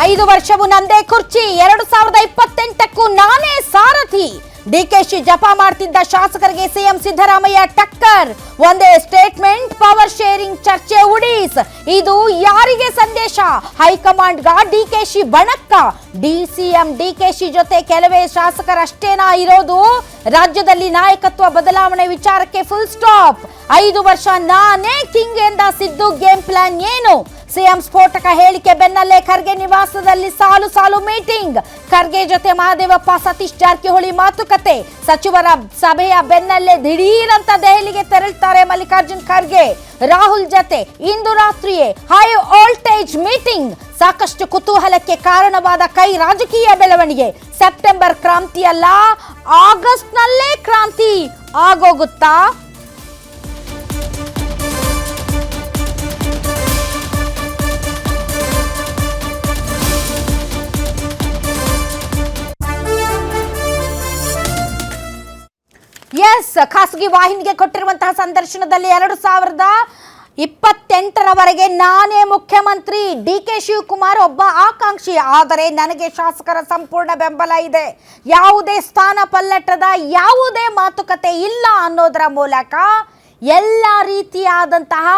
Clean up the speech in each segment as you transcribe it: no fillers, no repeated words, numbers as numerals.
5 ವರ್ಷವೂ ನಂದೇ ಕುರ್ಚಿ 2028ಕ್ಕೂ ನಾನೇ ಸಾರಥಿ. ಡಿಕೆಶಿ ಜಪ ಮಾಡ್ತಿದ್ದ ಶಾಸಕರಿಗೆ ಸಿಎಂ ಸಿದ್ದರಾಮಯ್ಯ ಟಕ್ಕರ್. ಒಂದೇ ಸ್ಟೇಟ್ಮೆಂಟ್, ಪವರ್ ಶೇರಿಂಗ್ ಚರ್ಚೆ ಉಡೀಸ್. ಇದು ಯಾರಿಗೆ ಸಂದೇಶ? ಹೈಕಮಾಂಡ್ಗ ಡಿಕೆಶಿ ಬಣಕ್ಕ? ಡಿಸಿಎಂ ಡಿಕೆಶಿ ಜೊತೆ ಕೆಲವೇ ಶಾಸಕರಷ್ಟೇನಾ ಇರೋದು? ರಾಜ್ಯದಲ್ಲಿ ನಾಯಕತ್ವ ಬದಲಾವಣೆ ವಿಚಾರಕ್ಕೆ ಫುಲ್ ಸ್ಟಾಪ್. 5 ವರ್ಷ ನಾನೇ ಕಿಂಗ್ ಎಂದ ಸಿದ್ದು ಗೇಮ್ ಪ್ಲಾನ್ ಏನು? ಸಿಎಂ ಸ್ಫೋಟಕ ಹೇಳಿಕೆ ಬೆನ್ನಲ್ಲೇ ಖರ್ಗೆ ನಿವಾಸದಲ್ಲಿ ಸಾಲು ಸಾಲು ಮೀಟಿಂಗ್. ಖರ್ಗೆ ಜೊತೆ ಮಹದೇವಪ್ಪ, ಸತೀಶ್ ಜಾರಕಿಹೊಳಿ ಮಾತುಕತೆ. ಸಚಿವರ ಸಭೆಯ ಬೆನ್ನಲ್ಲೇ ದಿಢೀರಂತ ದೆಹಲಿಗೆ ತೆರಳುತ್ತಾರೆ ಮಲ್ಲಿಕಾರ್ಜುನ್ ಖರ್ಗೆ. ರಾಹುಲ್ ಜೊತೆ ಇಂದು ರಾತ್ರಿಯೇ ಹೈ ವೋಲ್ಟೇಜ್ ಮೀಟಿಂಗ್. ಸಾಕಷ್ಟು ಕುತೂಹಲಕ್ಕೆ ಕಾರಣವಾದ ಕೈ ರಾಜಕೀಯ ಬೆಳವಣಿಗೆ. ಸೆಪ್ಟೆಂಬರ್ ಕ್ರಾಂತಿಯಲ್ಲ, ಆಗಸ್ಟ್ನಲ್ಲೇ ಕ್ರಾಂತಿ ಆಗೋಗುತ್ತಾ? ಎಸ್, ಖಾಸಗಿ ವಾಹಿನಿಗೆ ಕೊಟ್ಟಿರುವಂತಹ ಸಂದರ್ಶನದಲ್ಲಿ 2028ರವರೆಗೆ ನಾನೇ ಮುಖ್ಯಮಂತ್ರಿ. ಡಿಕೆ ಶಿವಕುಮಾರ್ ಒಬ್ಬ ಆಕಾಂಕ್ಷಿ, ಆದರೆ ನನಗೆ ಶಾಸಕರ ಸಂಪೂರ್ಣ ಬೆಂಬಲ ಇದೆ. ಯಾವುದೇ ಸ್ಥಾನ ಪಲ್ಲಟದ ಯಾವುದೇ ಮಾತುಕತೆ ಇಲ್ಲ ಅನ್ನೋದರ ಮೂಲಕ ಎಲ್ಲ ರೀತಿಯಾದಂತಹ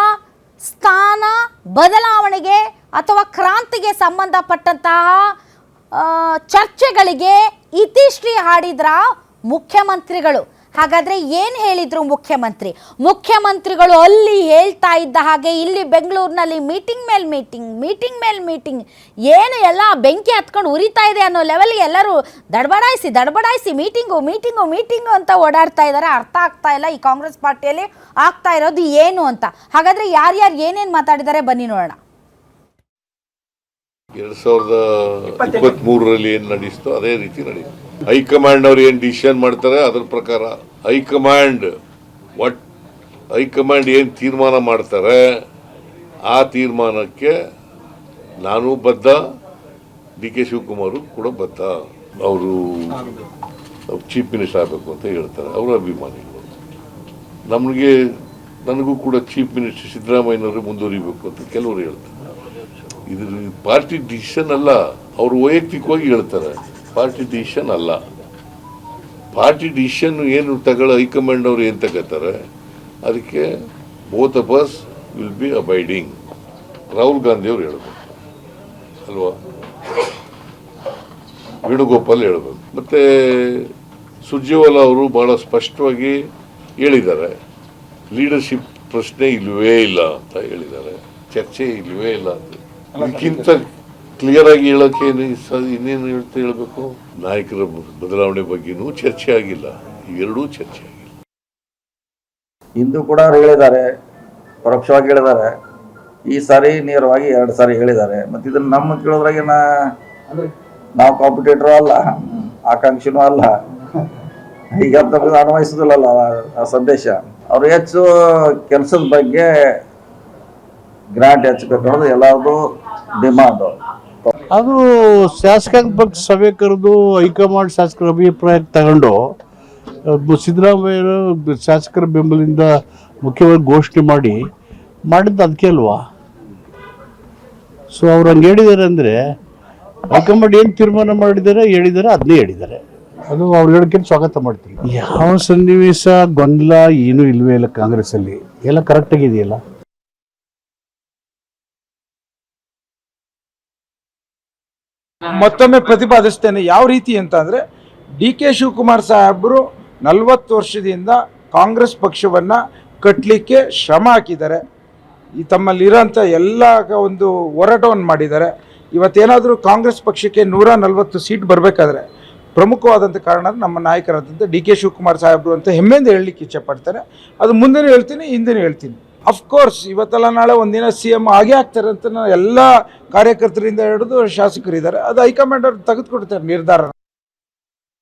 ಸ್ಥಾನ ಬದಲಾವಣೆಗೆ ಅಥವಾ ಕ್ರಾಂತಿಗೆ ಸಂಬಂಧಪಟ್ಟಂತಹ ಚರ್ಚೆಗಳಿಗೆ ಇತಿಶ್ರೀ ಹಾಡಿದ್ರ ಮುಖ್ಯಮಂತ್ರಿಗಳು. ಹಾಗಾದ್ರೆ ಏನು ಹೇಳಿದ್ರು ಮುಖ್ಯಮಂತ್ರಿಗಳು? ಅಲ್ಲಿ ಹೇಳ್ತಾ ಇದ್ದ ಹಾಗೆ ಇಲ್ಲಿ ಬೆಂಗಳೂರಿನಲ್ಲಿ ಮೀಟಿಂಗ್ ಮೇಲೆ ಮೀಟಿಂಗ್ ಏನು ಎಲ್ಲ ಬೆಂಕಿ ಹತ್ಕೊಂಡು ಉರಿತಾ ಇದೆ ಅನ್ನೋ ಲೆವೆಲ್ಗೆ ಎಲ್ಲರೂ ದಡಬಡಾಯಿಸಿ ಮೀಟಿಂಗು ಅಂತ ಓಡಾಡ್ತಾ ಇದ್ದಾರೆ. ಅರ್ಥ ಆಗ್ತಾ ಇಲ್ಲ ಈ ಕಾಂಗ್ರೆಸ್ ಪಾರ್ಟಿಯಲ್ಲಿ ಆಗ್ತಾ ಇರೋದು ಏನು ಅಂತ. ಹಾಗಾದ್ರೆ ಯಾರ್ಯಾರು ಏನೇನು ಮಾತಾಡಿದ್ದಾರೆ ಬನ್ನಿ ನೋಡೋಣ. 2023ರಲ್ಲಿ ಏನು ನಡೆಯಿತೋ ಅದೇ ರೀತಿ ನಡೆಯುತ್ತೆ. ಹೈಕಮಾಂಡ್ ಅವ್ರು ಏನು ಡಿಸಿಷನ್ ಮಾಡ್ತಾರೆ ಅದ್ರ ಪ್ರಕಾರ ಹೈಕಮಾಂಡ್ ಏನು ತೀರ್ಮಾನ ಮಾಡ್ತಾರೆ ಆ ತೀರ್ಮಾನಕ್ಕೆ ನಾನು ಬದ್ಧ, ಡಿ ಕೆ ಶಿವಕುಮಾರ್ ಕೂಡ ಬದ್ಧ. ಅವರು ಚೀಫ್ ಮಿನಿಸ್ಟರ್ ಆಗಬೇಕು ಅಂತ ಹೇಳ್ತಾರೆ, ಅವರ ಅಭಿಮಾನಿಗಳು. ನನಗೂ ಕೂಡ ಚೀಫ್ ಮಿನಿಸ್ಟರ್ ಸಿದ್ದರಾಮಯ್ಯನವರು ಮುಂದುವರಿಬೇಕು ಅಂತ ಕೆಲವರು ಹೇಳ್ತಾರೆ. ಇದು ಪಾರ್ಟಿ ಡಿಸಿಷನ್ ಅಲ್ಲ, ಅವರು ವೈಯಕ್ತಿಕವಾಗಿ ಹೇಳ್ತಾರೆ. ಪಾರ್ಟಿ ಡಿಸಿಷನ್ ಅಲ್ಲ. ಪಾರ್ಟಿ ಡಿಸಿಷನ್ ಏನು ಹೈಕಮಾಂಡ್ ಅವರು ಏನು ತಗೋತಾರೆ ಅದಕ್ಕೆ both of us will be abiding. Rahul Gandhi ಅವರು ಹೇಳ್ಬೇಕು ಅಲ್ವಾ, ವೇಣುಗೋಪಾಲ್ ಹೇಳ್ಬೇಕು, ಮತ್ತೆ ಸುರ್ಜೇವಾಲಾ ಅವರು ಬಹಳ ಸ್ಪಷ್ಟವಾಗಿ ಹೇಳಿದ್ದಾರೆ. ಲೀಡರ್ಶಿಪ್ ಪ್ರಶ್ನೆ ಇಲ್ಲವೇ ಇಲ್ಲ ಅಂತ ಹೇಳಿದ್ದಾರೆ, ಚರ್ಚೆ ಇಲ್ಲವೇ ಇಲ್ಲ ಅಂತ. ಇದಕ್ಕಿಂತ ಕ್ಲಿಯರ್ ಆಗಿ ಹೇಳಕ್ಕೆ ಇನ್ನೇನು ಹೇಳ್ಬೇಕು? ನಾಯಕರ ಬದಲಾವಣೆ ಬಗ್ಗೆನೂ ಚರ್ಚೆ ಆಗಿಲ್ಲ, ಇವೆರಡೂ ಚರ್ಚೆ ಆಗಿಲ್ಲ. ಇಂದು ಕೂಡ ಅವ್ರು ಹೇಳಿದ್ದಾರೆ, ಪರೋಕ್ಷವಾಗಿ ಹೇಳಿದ್ದಾರೆ. ಈ ಸಾರಿ ನೇರವಾಗಿ 2 ಸಾರಿ ಹೇಳಿದ್ದಾರೆ. ಮತ್ತೆ ಇದನ್ನ ನಮ್ಮ ಕೇಳೋದ್ರಾಗೆ ನಾವು ಕಾಂಪಿಟೇಟರ್ ಅಲ್ಲ, ಆಕಾಂಕ್ಷಿನೂ ಅಲ್ಲ. ಈಗ ಅನ್ವಯಿಸೋದಿಲ್ಲಲ್ಲ ಆ ಸಂದೇಶ. ಅವ್ರು ಹೆಚ್ಚು ಕೆಲಸದ ಬಗ್ಗೆ ಗ್ರಾಂಟ್ ಹೆಚ್ಚಬೇಕು ಅನ್ನೋದು ಎಲ್ಲರದು ಡಿಮಾಂಡ್. ಅದು ಶಾಸಕಾಂಗ ಪಕ್ಷ ಸಭೆ ಕರೆದು ಹೈಕಮಾಂಡ್ ಶಾಸಕರ ಅಭಿಪ್ರಾಯ ತಗೊಂಡು ಸಿದ್ದರಾಮಯ್ಯರು ಶಾಸಕರ ಬೆಂಬಲದಿಂದ ಮುಖ್ಯವಾಗಿ ಘೋಷಣೆ ಮಾಡಿದ್ದು ಅದಕ್ಕೆ ಅಲ್ವಾ? ಸೊ ಅವ್ರು ಹಂಗೆ ಹೇಳಿದ್ದಾರೆ ಅಂದರೆ ಹೈಕಮಾಂಡ್ ಏನು ತೀರ್ಮಾನ ಹೇಳಿದ್ದಾರೆ ಅದನ್ನೇ ಹೇಳಿದ್ದಾರೆ. ಅದು ಅವ್ರು ಹೇಳಿಕೆ ಸ್ವಾಗತ ಮಾಡ್ತೀವಿ. ಯಾವ ಸನ್ನಿವೇಶ ಗೊಂದಲ ಏನೂ ಇಲ್ವೇ ಇಲ್ಲ ಕಾಂಗ್ರೆಸ್ಸಲ್ಲಿ, ಎಲ್ಲ ಕರೆಕ್ಟಾಗಿದೆಯಲ್ಲ. ಮತ್ತೊಮ್ಮೆ ಪ್ರತಿಪಾದಿಸ್ತೇನೆ. ಯಾವ ರೀತಿ ಅಂತ ಅಂದರೆ, ಡಿ ಕೆ ಶಿವಕುಮಾರ್ ಸಾಹೇಬರು 40 ವರ್ಷದಿಂದ ಕಾಂಗ್ರೆಸ್ ಪಕ್ಷವನ್ನು ಕಟ್ಟಲಿಕ್ಕೆ ಶ್ರಮ ಹಾಕಿದ್ದಾರೆ. ಈ ತಮ್ಮಲ್ಲಿರೋಂಥ ಎಲ್ಲ ಒಂದು ಹೋರಾಟವನ್ನು ಮಾಡಿದ್ದಾರೆ. ಇವತ್ತೇನಾದರೂ ಕಾಂಗ್ರೆಸ್ ಪಕ್ಷಕ್ಕೆ 140 ಸೀಟ್ ಬರಬೇಕಾದ್ರೆ ಪ್ರಮುಖವಾದಂಥ ಕಾರಣ ನಮ್ಮ ನಾಯಕರಾದಂಥ ಡಿ ಕೆ ಶಿವಕುಮಾರ್ ಸಾಹೇಬರು ಅಂತ ಹೆಮ್ಮೆಯಿಂದ ಹೇಳಲಿಕ್ಕೆ ಇಚ್ಛೆಪಡ್ತಾರೆ. ಅದು ಮುಂದೆನೂ ಹೇಳ್ತೀನಿ, ಹಿಂದೆನೂ ಹೇಳ್ತೀನಿ. ಅಫ್ಕೋರ್ಸ್ ಇವತ್ತೆಲ್ಲ ನಾಳೆ ಒಂದಿನ CM ಆಗೇ ಆಗ್ತಾರೆ ಅಂತ ಎಲ್ಲ ಕಾರ್ಯಕರ್ತರಿಂದ ಹಿಡಿದು ಶಾಸಕರಿದ್ದಾರೆ. ಅದು ಹೈಕಮಾಂಡ್ ಅವ್ರು ತೆಗೆದುಕೊಡ್ತಾರೆ ನಿರ್ಧಾರ.